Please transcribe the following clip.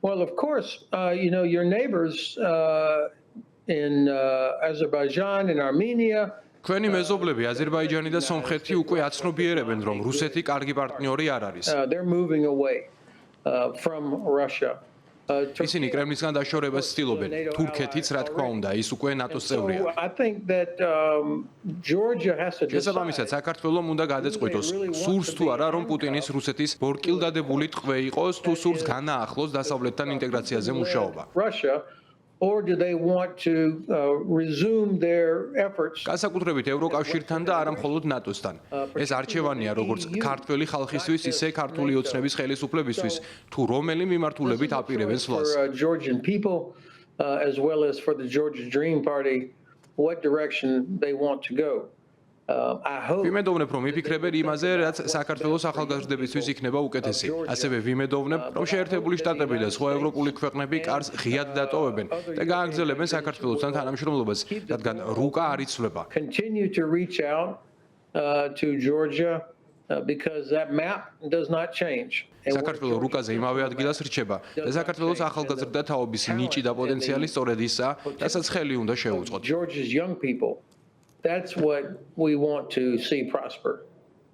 Well, of course, your neighbors in Azerbaijan and Armenia. Ჩვენი მეზობლები აზერბაიჯანი და სომხეთი უკვე აცნობიერებენ, რომ რუსეთი კარგი პარტნიორი არ არის. They're moving away from Russia. ისინი კრემლისგან დაშორებას ცდილობენ. თურქეთიც, რა თქმა უნდა, ის უკვე ნატოს წევრია. I think that Georgia has to შესაბამისად, საქართველოს უნდა გადაწყვიტოს, სურს თუ არა, რომ პუტინის რუსეთის ბორკილდადებული ტყვე იყოს, თუ სურს განაახლოს დასავლეთთან ინტეგრაციაზე მუშაობა. Or do they want to resume their efforts? განსაკუთრებით ევროკავშირთან და არა მხოლოდ ნატოსთან. ეს არჩევანია როგორც ქართველი ხალხისთვის, ისე ქართული ოცნების ხელისუფლებისთვის, თუ რომელი მიმართულებით აპირებენ სვლას. Georgian people as well as for the Georgia Dream Party, what direction they want to go. ვიმედოვნებ, რომ იფიქრებენ იმაზე, რაც საქართველოს ახალგაზრდებისთვის იქნება უკეთესი. ასევე ვიმედოვნებ, რომ შეერთებული შტატები და სხვა ევროპული ქვეყნები კარს ღიად დატოვებენ და გააგრძელებენ საქართველოსთან თანამშრომლობას, რადგან რუკა არ იცვლება. Continue to reach out to Georgia because that map does not change. საქართველოს რუკაზე იმავე ადგილას რჩება და საქართველოს ახალგაზრდა თაობის ნიჭი და პოტენციალი სწორედ ისაა, რასაც ხელი უნდა შეუწყოთ. Georgia's young people, that's what we want to see prosper.